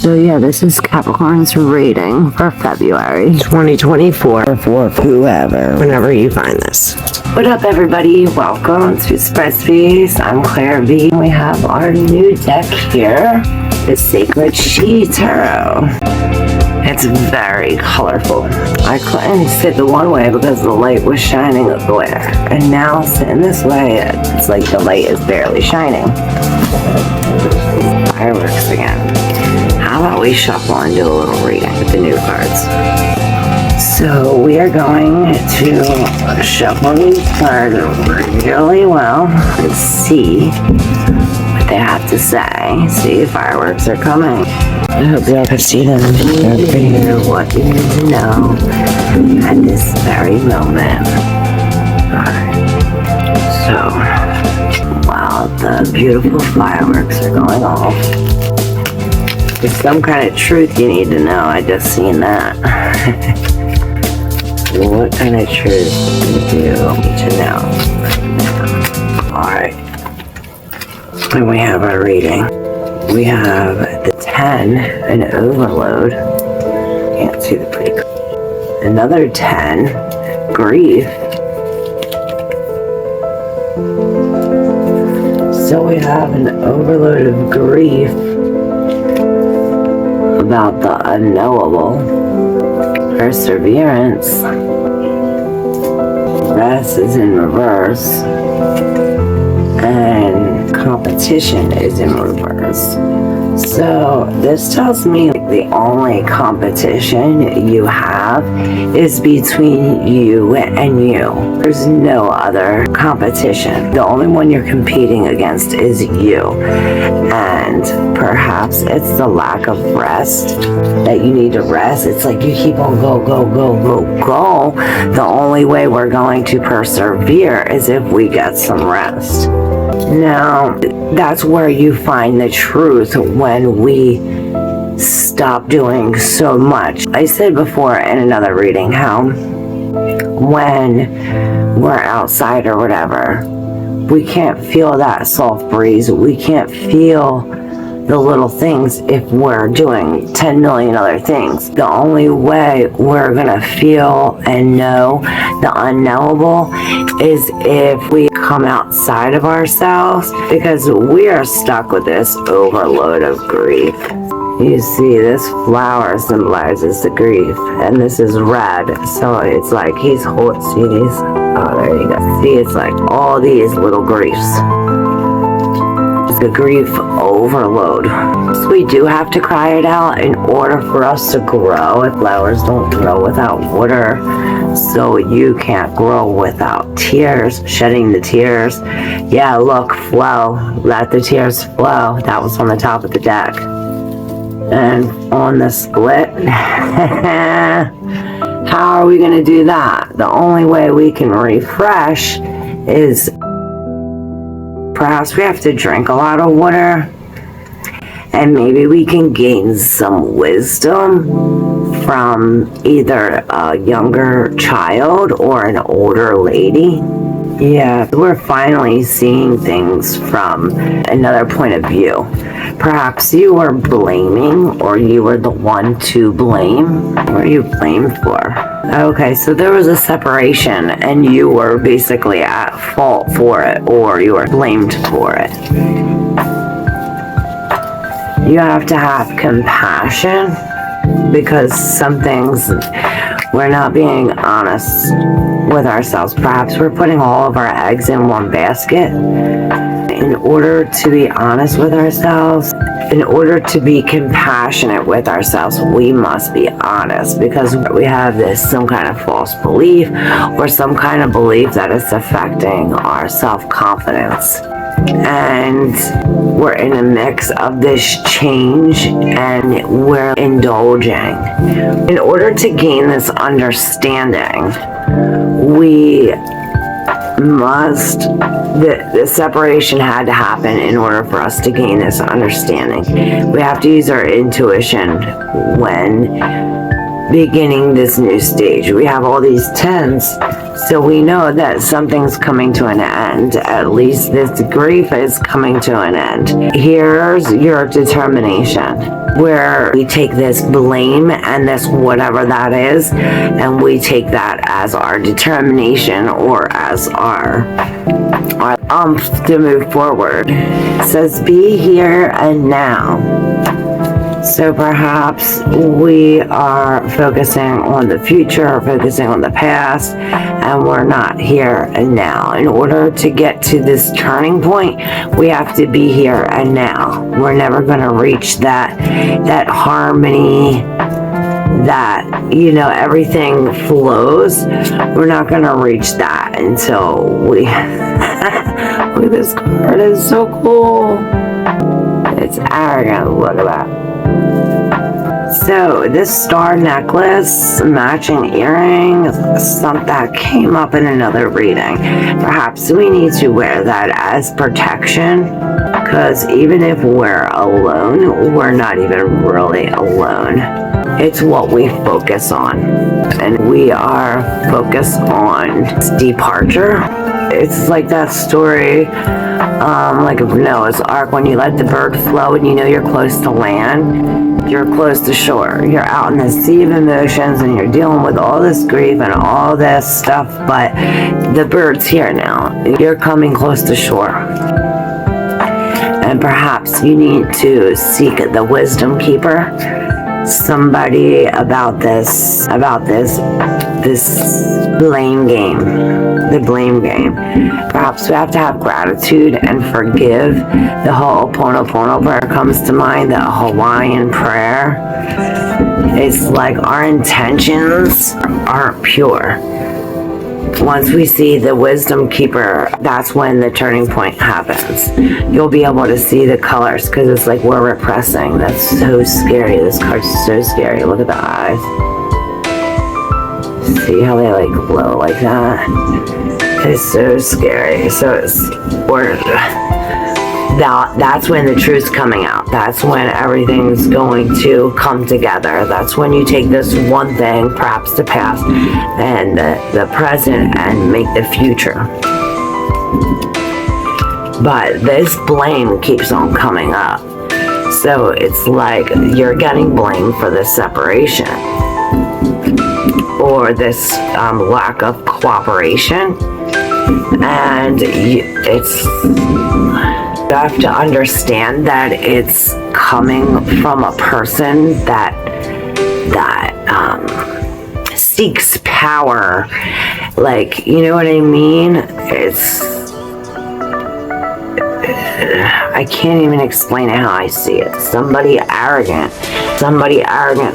So yeah, this is Capricorn's reading for February 2024 for whoever, whenever you find this. What up, everybody? Welcome to Spreadspace. I'm ClairV. We have our new deck here, the Sacred She Tarot. It's very colorful. I couldn't sit the one way because the light was shining a glare. And now sitting this way, it's like the light is barely shining. Fireworks again. How about we shuffle and do a little reading with the new cards? So we are going to shuffle these cards really well and see what they have to say. See if fireworks are coming. I hope y'all can see them. You know what you need to know at this very moment. Alright. So, while the beautiful fireworks are going off, there's some kind of truth you need to know. I just seen that. What kind of truth do you need to know? Alright. And we have our reading. We have the 10, an overload. Can't see the pretty card. Another 10, grief. So we have an overload of grief about the unknowable, perseverance, rest is in reverse, and competition is in reverse. So this tells me the only competition you have is between you and you. There's no other competition. The only one you're competing against is you. And perhaps it's the lack of rest that you need to rest. It's like you keep on go. The only way we're going to persevere is if we get some rest. Now, that's where you find the truth when we stop doing so much. I said before in another reading how when we're outside or whatever, we can't feel that soft breeze. We can't feel the little things if we're doing 10 million other things. The only way we're gonna feel and know the unknowable is if we come outside of ourselves, because we are stuck with this overload of grief. You see, this flower symbolizes the grief, and this is red, so it's like he's holding, see these? Oh, there you go. See, it's like all these little griefs. The grief overload. So we do have to cry it out in order for us to grow. If flowers don't grow without water, so you can't grow without tears, shedding the tears. Yeah, look, flow. Let the tears flow. That was on the top of the deck. And on the split, how are we going to do that? The only way we can refresh is perhaps we have to drink a lot of water, and maybe we can gain some wisdom from either a younger child or an older lady. Yeah, we're finally seeing things from another point of view. Perhaps you were blaming, or you were the one to blame. What are you blamed for? Okay, so there was a separation and you were basically at fault for it, or you were blamed for it. You have to have compassion, because some things we're not being honest with ourselves. Perhaps we're putting all of our eggs in one basket. In order to be honest with ourselves, in order to be compassionate with ourselves, we must be honest, because we have some kind of false belief or some kind of belief that is affecting our self-confidence. And we're in a mix of this change, and we're indulging. In order to gain this understanding, we must, the separation had to happen in order for us to gain this understanding. We have to use our intuition when beginning this new stage. We have all these 10s, so we know that something's coming to an end. At least this grief is coming to an end. Here's your determination. where we take this blame and this whatever that is, and we take that as our determination or as our to move forward. It says be here and now. So perhaps we are focusing on the future, or focusing on the past, and we're not here and now. In order to get to this turning point, we have to be here and now. We're never going to reach that harmony, that, you know, everything flows. We're not going to reach that until we... Look, this card is so cool. It's arrogant. Look at that. So this star necklace, matching earrings, something that came up in another reading. Perhaps we need to wear that as protection, because even if we're alone, we're not even really alone. It's what we focus on, and we are focused on departure. It's like that story, like of Noah's Ark, when you let the bird flow and you know you're close to land. You're close to shore. You're out in the sea of emotions and you're dealing with all this grief and all this stuff, but the bird's here now. You're coming close to shore. And perhaps you need to seek the wisdom keeper, somebody about this blame game, the blame game. Perhaps we have to have gratitude and forgive. The Ho'oponopono prayer comes to mind, the Hawaiian prayer. It's like our intentions aren't pure. Once we see the wisdom keeper, that's when the turning point happens. You'll be able to see the colors, because it's like we're repressing. That's so scary. This card's so scary. Look at the eyes. See how they like glow like that? It's so scary. So that's when the truth's coming out. That's when everything's going to come together. That's when you take this one thing, perhaps the past and the present, and make the future. But this blame keeps on coming up. So it's like you're getting blamed for the separation, or this lack of cooperation, and you have to understand that it's coming from a person that seeks power. Like, you know what I mean? I can't even explain how I see it. Somebody arrogant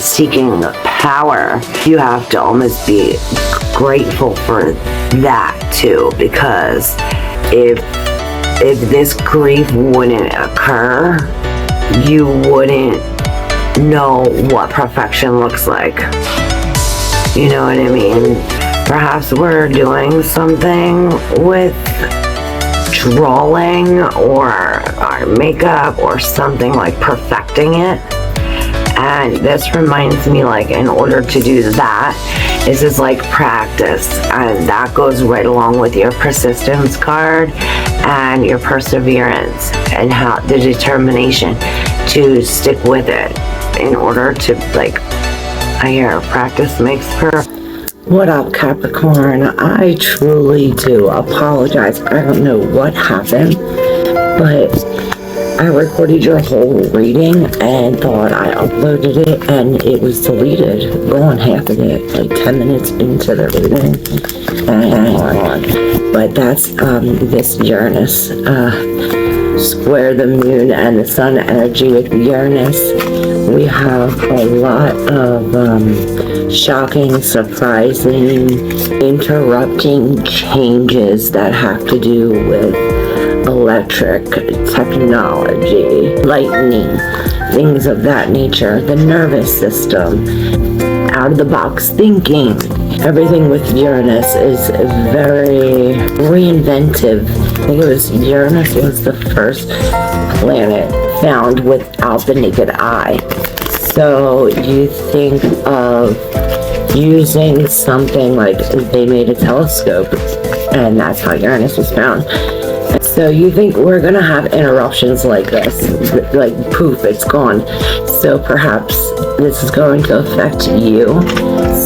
seeking power. You have to almost be grateful for that too, because if this grief wouldn't occur, you wouldn't know what perfection looks like. You know what I mean? Perhaps we're doing something with drawing or our makeup or something, like perfecting it. And this reminds me, like, in order to do that, this is like practice, and that goes right along with your persistence card and your perseverance and how the determination to stick with it in order to, like, I hear practice makes perfect. What up, Capricorn? I truly do apologize. I don't know what happened, but I recorded your whole reading and thought I uploaded it, and it was deleted. Gone, half of it, like 10 minutes into the reading. But that's this Uranus square the moon and the sun energy with Uranus. We have a lot of shocking, surprising, interrupting changes that have to do with electric technology, lightning, things of that nature, the nervous system, out of the box thinking. Everything with Uranus is very reinventive. I think it was Uranus was the first planet found without the naked eye. So you think of using something like they made a telescope, and that's how Uranus was found. So you think we're gonna have interruptions like this, like poof, it's gone. So perhaps this is going to affect you.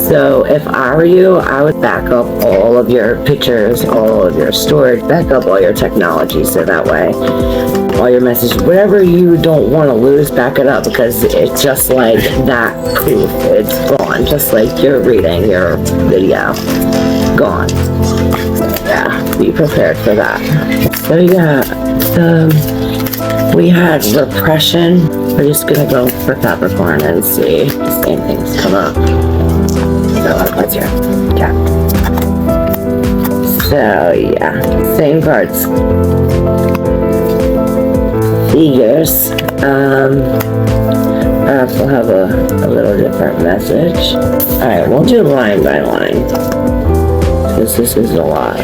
So if I were you, I would back up all of your pictures, all of your storage, back up all your technology, so that way all your messages, whatever you don't want to lose, back it up, because it's just like that poof, it's gone, just like you're reading your video, gone. Yeah, be prepared for that. So yeah, we had repression. We're just gonna go for Capricorn and see if the same things come up. So let's hear. Yeah. So yeah, same cards. Figures. Perhaps we'll have a little different message. Alright, we'll do line by line, because this is a lot.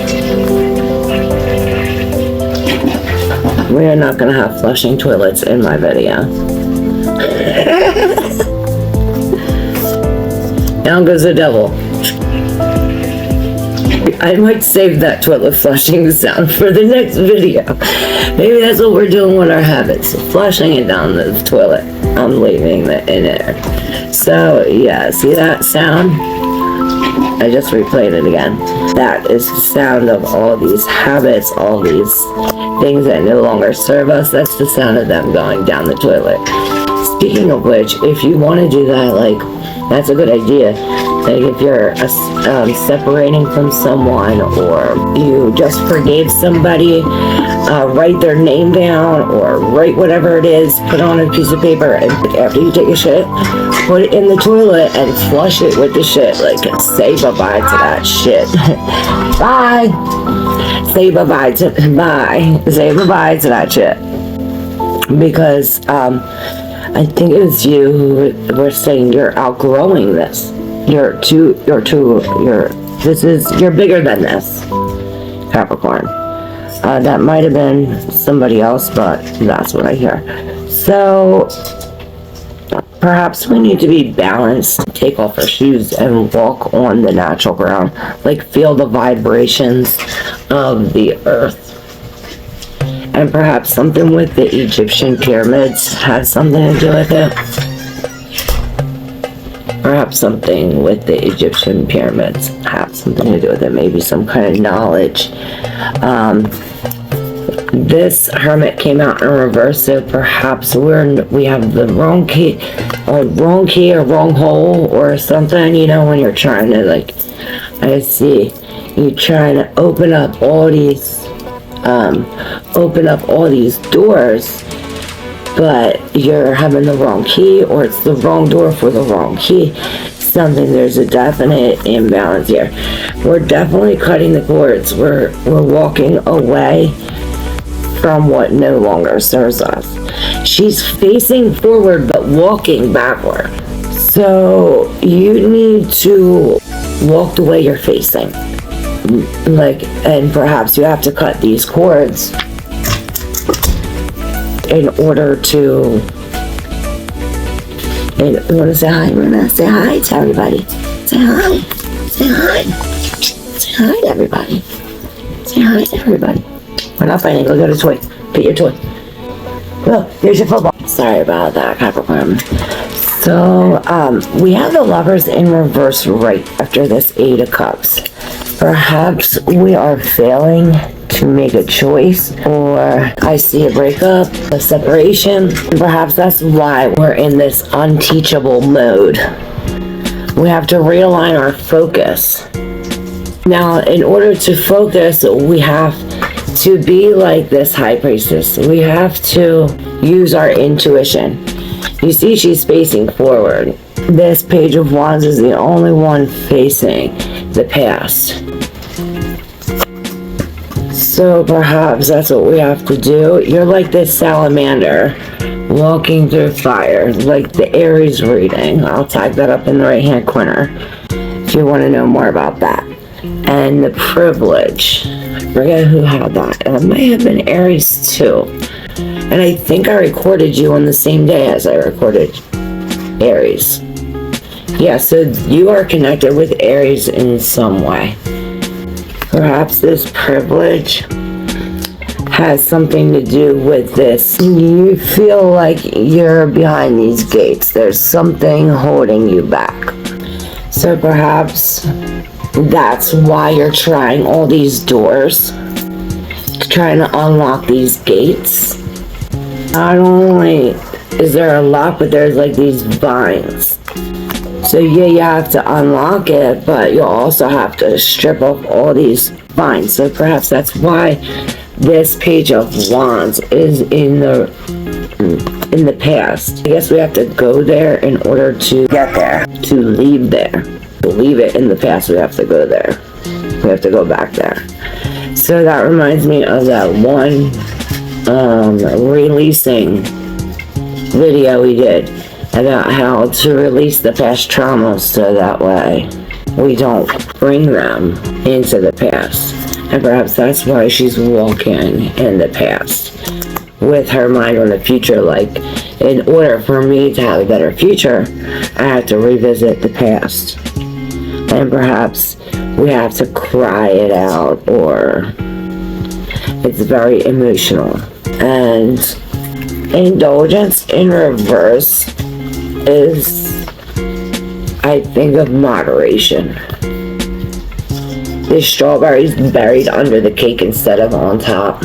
We are not going to have flushing toilets in my video. Down goes the devil. I might save that toilet flushing sound for the next video. Maybe that's what we're doing with our habits. Flushing it down the toilet. I'm leaving it in there. So, yeah, see that sound? I just replayed it again. That is the sound of all these habits, all these things that no longer serve us. That's the sound of them going down the toilet. Speaking of which, if you want to do that, like, that's a good idea. Like if you're separating from someone, or you just forgave somebody, write their name down, or write whatever it is, put on a piece of paper, and after you take a shit, put it in the toilet and flush it with the shit. Like, say bye-bye to that shit. Bye! Say bye-bye to, say bye-bye to that shit. Because, I think it was you who were saying you're outgrowing this. You're bigger than this, Capricorn. That might have been somebody else, but that's what I hear. So, perhaps we need to be balanced, take off our shoes and walk on the natural ground, like feel the vibrations of the earth. And perhaps something with the Egyptian pyramids had something to do with it. Perhaps something with the Egyptian pyramids have something to do with it. Maybe some kind of knowledge. This Hermit came out in reverse, so perhaps we have the wrong key or wrong hole or something. You know, when you're trying to, like, I see you're trying to open up all these doors, but you're having the wrong key, or it's the wrong door for the wrong key. Something, there's a definite imbalance here. We're definitely cutting the cords. We're walking away from what no longer serves us. She's facing forward but walking backward. So you need to walk the way you're facing. Like, and perhaps you have to cut these cords in order to, and you want to say hi, Runa? Say hi to everybody. Say hi. Say hi. Say hi to everybody. Say hi to everybody. We're not fighting. Go get a toy. Get your toy. Well, here's your football. Sorry about that, Capricorn. So, we have the Lovers in reverse right after this Eight of Cups. Perhaps we are failing to make a choice, or I see a breakup, a separation. Perhaps that's why we're in this unteachable mode. We have to realign our focus. Now, in order to focus, we have to be like this High Priestess. We have to use our intuition. You see, she's facing forward. This Page of Wands is the only one facing the past. So perhaps that's what we have to do. You're like this salamander walking through fire, like the Aries reading. I'll type that up in the right hand corner if you want to know more about that. And the Privilege. I forget who had that. It might have been Aries too. And I think I recorded you on the same day as I recorded Aries. Yeah, so you are connected with Aries in some way. Perhaps this Privilege has something to do with this. You feel like you're behind these gates. There's something holding you back. So perhaps that's why you're trying all these doors, trying to unlock these gates. Not only is there a lock, but there's like these vines. So yeah, you have to unlock it, but you also have to strip off all these vines. So perhaps that's why this Page of Wands is in the past. I guess we have to go there in order to get there, to leave there. To leave it in the past, we have to go there. We have to go back there. So that reminds me of that one releasing video we did about how to release the past traumas so that way we don't bring them into the past. And perhaps that's why she's walking in the past with her mind on the future. Like, in order for me to have a better future, I have to revisit the past. And perhaps we have to cry it out, or it's very emotional. And indulgence in reverse is, I think, of moderation. The strawberries buried under the cake instead of on top.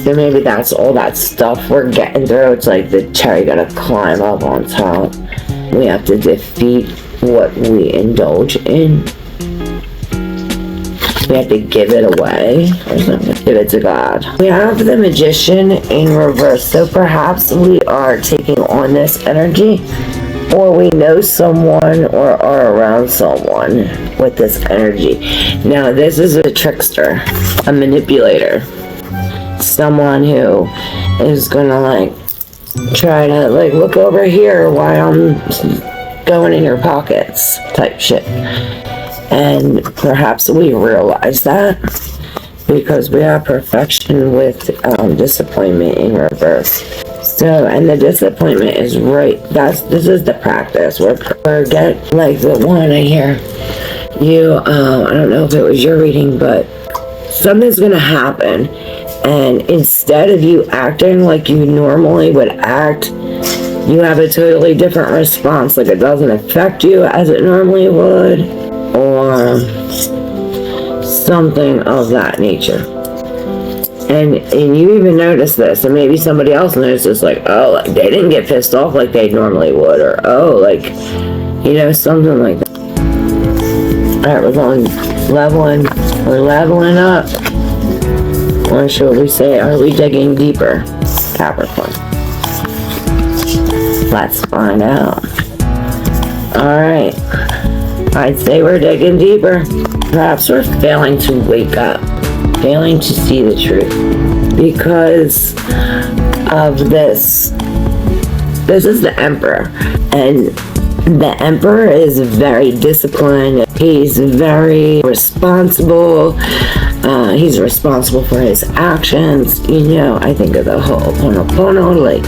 So maybe that's all that stuff we're getting through. It's like the cherry gotta climb up on top. We have to defeat what we indulge in. We have to give it away or something. Give it to God. We have the Magician in reverse. So perhaps we are taking on this energy, or we know someone or are around someone with this energy. Now this is a trickster, a manipulator, someone who is gonna like try to like look over here while I'm going in your pockets type shit. And perhaps we realize that because we have perfection with disappointment in reverse. So, and the disappointment is right. This is the practice. We're get like the one I hear. You, I don't know if it was your reading, but something's gonna happen, and instead of you acting like you normally would act, you have a totally different response. Like it doesn't affect you as it normally would, or something of that nature. And you even notice this, and maybe somebody else notices, like, oh, like, they didn't get pissed off like they normally would, or oh, like, you know, something like that. Alright, we're leveling up. Or should we say, are we digging deeper? Capricorn. Let's find out. Alright. I'd say we're digging deeper. Perhaps we're failing to wake up. Failing to see the truth because of this. This is the Emperor, and the Emperor is very disciplined. He's very responsible. He's responsible for his actions. You know, I think of the Ho'oponopono, like,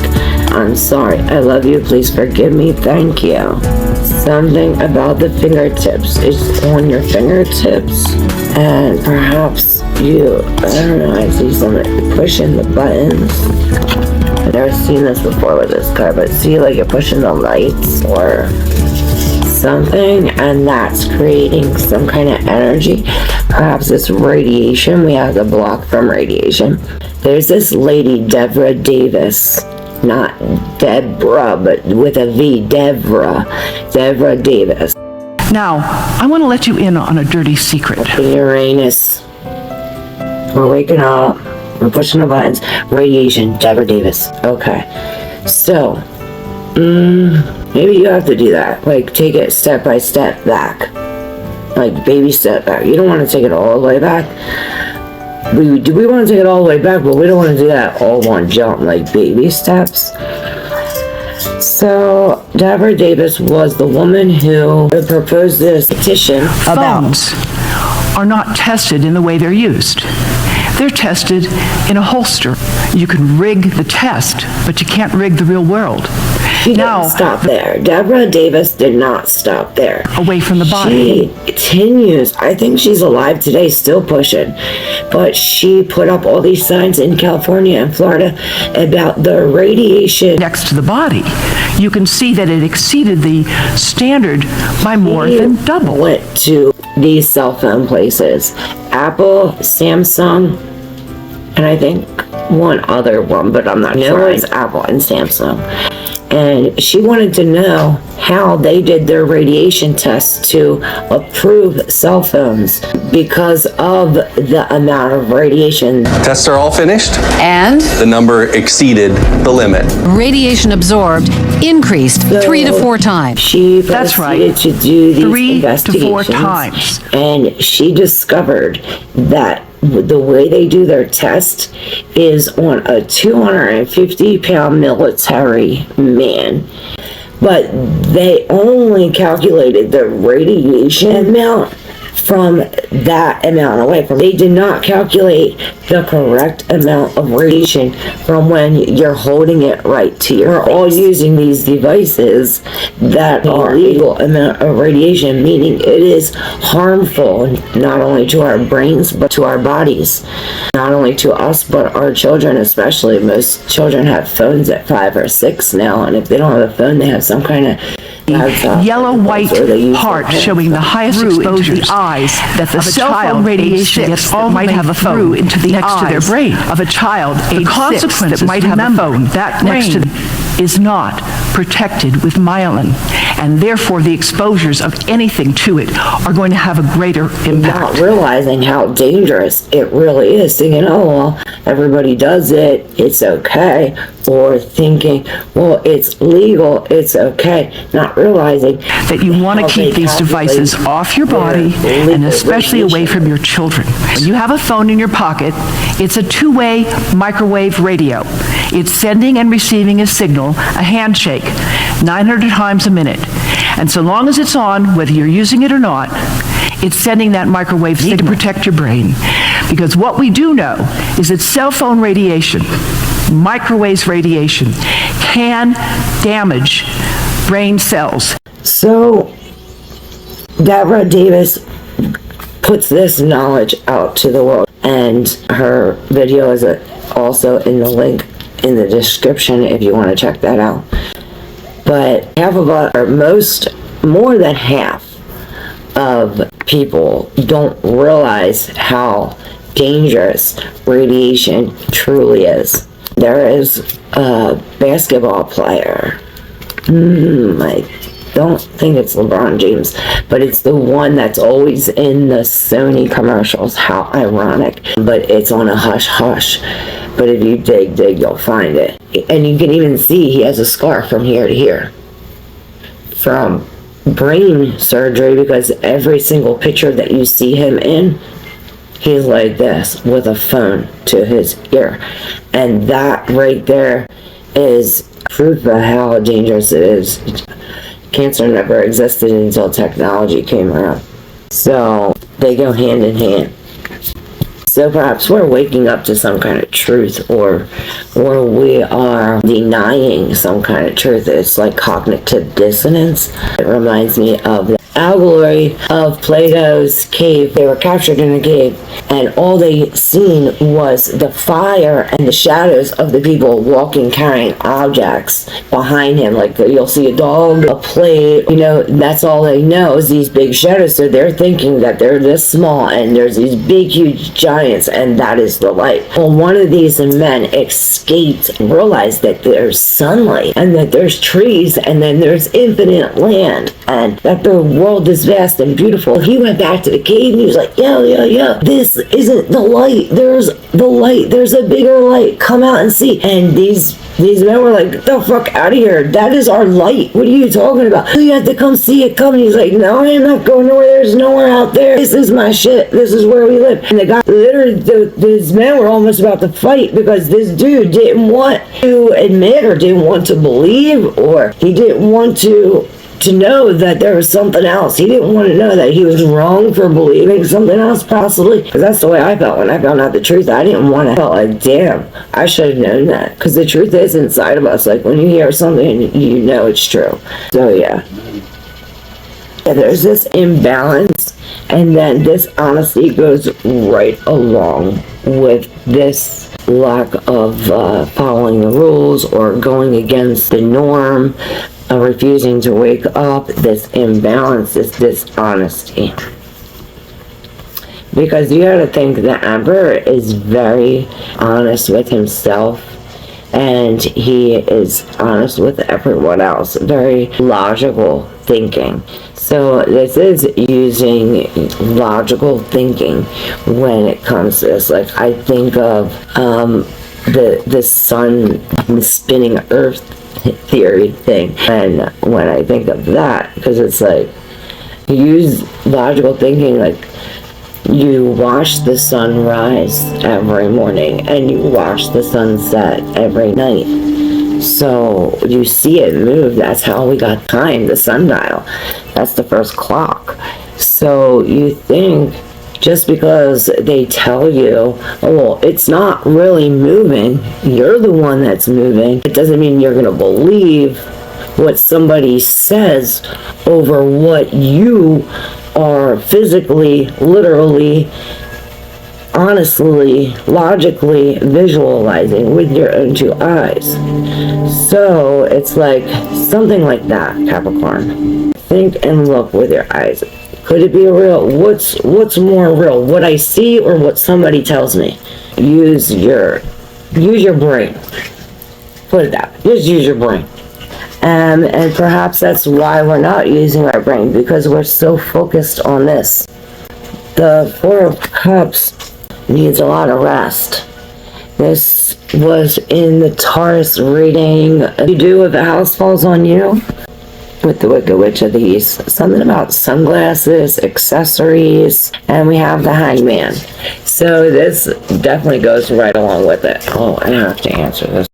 I'm sorry, I love you, please forgive me, thank you. Something about the fingertips. It's on your fingertips, and perhaps you, I don't know, I see someone pushing the buttons. I've never seen this before with this card, but see, like you're pushing the lights or something, and that's creating some kind of energy. Perhaps it's radiation. We have to block from radiation. There's this lady, Devra Davis. Not Deborah, but with a V, Devra. Devra Davis. Now, I want to let you in on a dirty secret. Uranus. We're waking up. We're pushing the buttons. Radiation, Devra Davis. Okay. So, maybe you have to do that. Like, take it step by step back. Like, baby step back. You don't want to take it all the way back. We want to take it all the way back, but we don't want to do that all one jump, like baby steps. So, Devra Davis was the woman who proposed this petition about... Phones are not tested in the way they're used. They're tested in a holster, You can rig the test, but you can't rig the real world. She didn't stop there. Devra Davis did not stop there. Away from the body. She continues. I think she's alive today, still pushing. But she put up all these signs in California and Florida about the radiation. Next to the body, you can see that it exceeded the standard by more than double. Went to these cell phone places. Apple, Samsung, and I think one other one, but I'm not sure. It was Apple and Samsung. And she wanted to know how they did their radiation tests to approve cell phones because of the amount of radiation. Tests are all finished. And the number exceeded the limit. Radiation absorbed increased 3 to 4 times. She That's right. proceeded to do these 3 to 4 investigations, times. and she discovered that the way they do their test is on a 250-pound military man. But they only calculated the radiation amount from that amount away from. They did not calculate the correct amount of radiation from when you're holding it right to your face. We're all using these devices that are illegal amount of radiation, meaning it is harmful not only to our brains but to our bodies. Not only to us but our children, especially. Most children have phones at 5 or 6 now, and if they don't have a phone, they have some kind of yellow-white part showing the highest exposures that the cell phone radiation gets all might have a phone into the next to their brain of a child age 6 that might have a phone that next to is not protected with myelin, and therefore the exposures of anything to it are going to have a greater impact. Not realizing how dangerous it really is, thinking, oh well, everybody does it, it's okay, or thinking, well, it's legal, it's okay, not realizing that you want to keep these devices off your body and especially away from your children. When you have a phone in your pocket, it's a two-way microwave radio. It's sending and receiving a signal, a handshake, 900 times a minute. And so long as it's on, whether you're using it or not, it's sending that microwave signal to protect your brain. Because what we do know is that cell phone radiation, microwave radiation, can damage brain cells. So, Devra Davis puts this knowledge out to the world, and her video is also in the link in the description if you want to check that out. But more than half of people don't realize how dangerous radiation truly is. There is a basketball player, I don't think it's LeBron James, but it's the one that's always in the Sony commercials. How ironic. But it's on a hush-hush. But if you dig, you'll find it. And you can even see he has a scar from here to here. From brain surgery, because every single picture that you see him in, he's like this with a phone to his ear. And that right there is proof of how dangerous it is. Cancer never existed until technology came around. So they go hand in hand. So perhaps we're waking up to some kind of truth, or we are denying some kind of truth. It's like cognitive dissonance. It reminds me of the allegory of Plato's cave. They were captured in a cave, and all they seen was the fire and the shadows of the people walking, carrying objects behind him. Like you'll see a dog, a plate, that's all they know is these big shadows. So they're thinking that they're this small, and there's these big, huge giants, and that is the light. Well, one of these men escaped and realized that there's sunlight, and that there's trees, and then there's infinite land, and that the world is vast and beautiful. He went back to the cave and he was like, yo, this isn't the light. There's the light. There's a bigger light. Come out and see. And these men were like, get the fuck out of here. That is our light. What are you talking about? You have to come see it come. And he's like, no, I'm not going nowhere. There's nowhere out there. This is my shit. This is where we live. And the guy, literally, these men were almost about to fight because this dude didn't want to admit or didn't want to believe, or he didn't want to to know that there was something else. He didn't want to know that he was wrong for believing something else, possibly. Because that's the way I felt when I found out the truth. I didn't want to feel like, damn, I should have known that. Because the truth is inside of us. Like, when you hear something, you know it's true. So, yeah. There's this imbalance, and then this honesty goes right along with this lack of following the rules or going against the norm, refusing to wake up. This imbalance, this dishonesty. Because you gotta think the Emperor is very honest with himself, and he is honest with everyone else. Very logical thinking. So this is using logical thinking when it comes to this. Like, I think of the sun, the spinning earth theory thing, and when I think of that, because it's like, you use logical thinking, like, you watch the sun rise every morning and you watch the sun set every night. So you see it move. That's how we got time, the sundial. That's the first clock. So you think just because they tell you, oh, well, it's not really moving, you're the one that's moving, it doesn't mean you're going to believe what somebody says over what you are physically, literally, honestly, logically visualizing with your own two eyes. So it's like something like that, Capricorn. Think and look with your eyes. Could it be real? What's more real? What I see or what somebody tells me? Use your brain. Put it that. Just use your brain. And perhaps that's why we're not using our brain, because we're so focused on this. The Four of Cups needs a lot of rest. This was in the Taurus reading. You do if the house falls on you, with the Wicked Witch of the East. Something about sunglasses, accessories, and we have the Hangman. So this definitely goes right along with it. Oh, I have to answer this.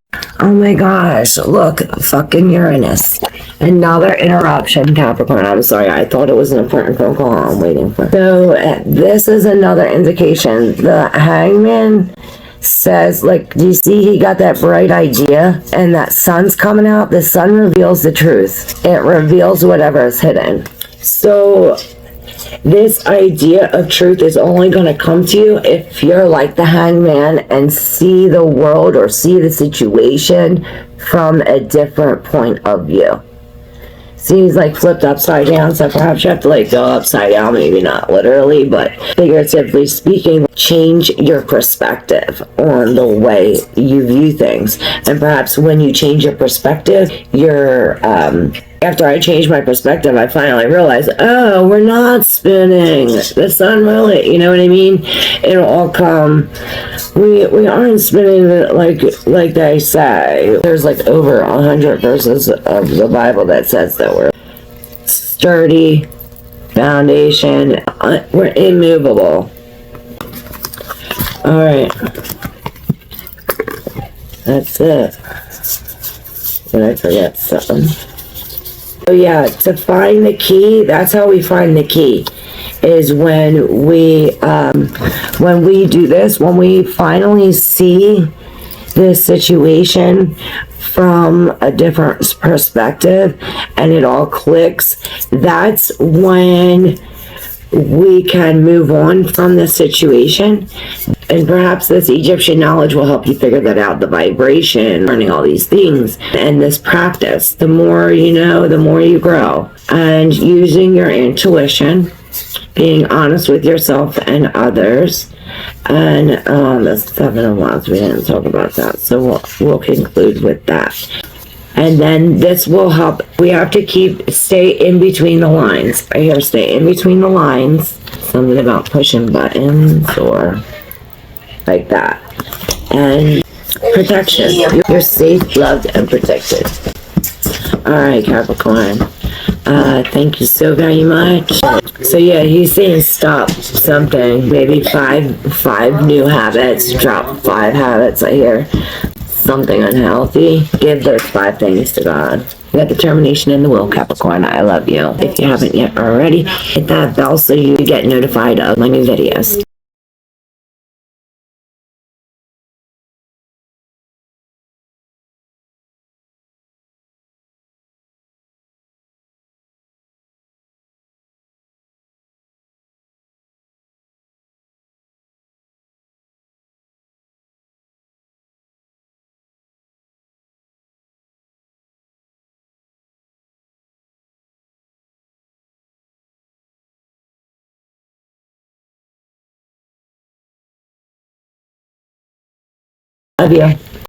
Oh my gosh, look, fucking Uranus. Another interruption, Capricorn. I'm sorry, I thought it was an important phone call I'm waiting for. So, this is another indication. The Hangman says, like, do you see he got that bright idea? And that sun's coming out. The sun reveals the truth. It reveals whatever is hidden. So, this idea of truth is only going to come to you if you're like the Hangman and see the world or see the situation from a different point of view. See, he's like flipped upside down, so perhaps you have to like go upside down, maybe not literally, but figuratively speaking, change your perspective on the way you view things. And perhaps when you change your perspective, after I changed my perspective, I finally realized, oh, we're not spinning. The sun really, you know what I mean? It'll all come. We aren't spinning like they say. There's like over 100 verses of the Bible that says that we're sturdy, foundation, we're immovable. Alright. That's it. Did I forget something? So yeah, to find the key, that's how we find the key, is when we do this, when we finally see this situation from a different perspective and it all clicks, that's when we can move on from the situation. And perhaps this Egyptian knowledge will help you figure that out, the vibration, learning all these things. And this practice, the more you know, the more you grow. And using your intuition, being honest with yourself and others. And the Seven of Wands, we didn't talk about that. So we'll conclude with that. And then this will help. We have to stay in between the lines. I hear stay in between the lines. Something about pushing buttons or like that. And protection. You're safe, loved, and protected. Alright, Capricorn. Thank you so very much. So yeah, he's saying stop something. Maybe five new habits. Drop 5 habits, I hear. Something unhealthy. Give those 5 things to God. You got the determination and the will, Capricorn. I love you. If you haven't yet already, hit that bell so you get notified of my new videos. Love you.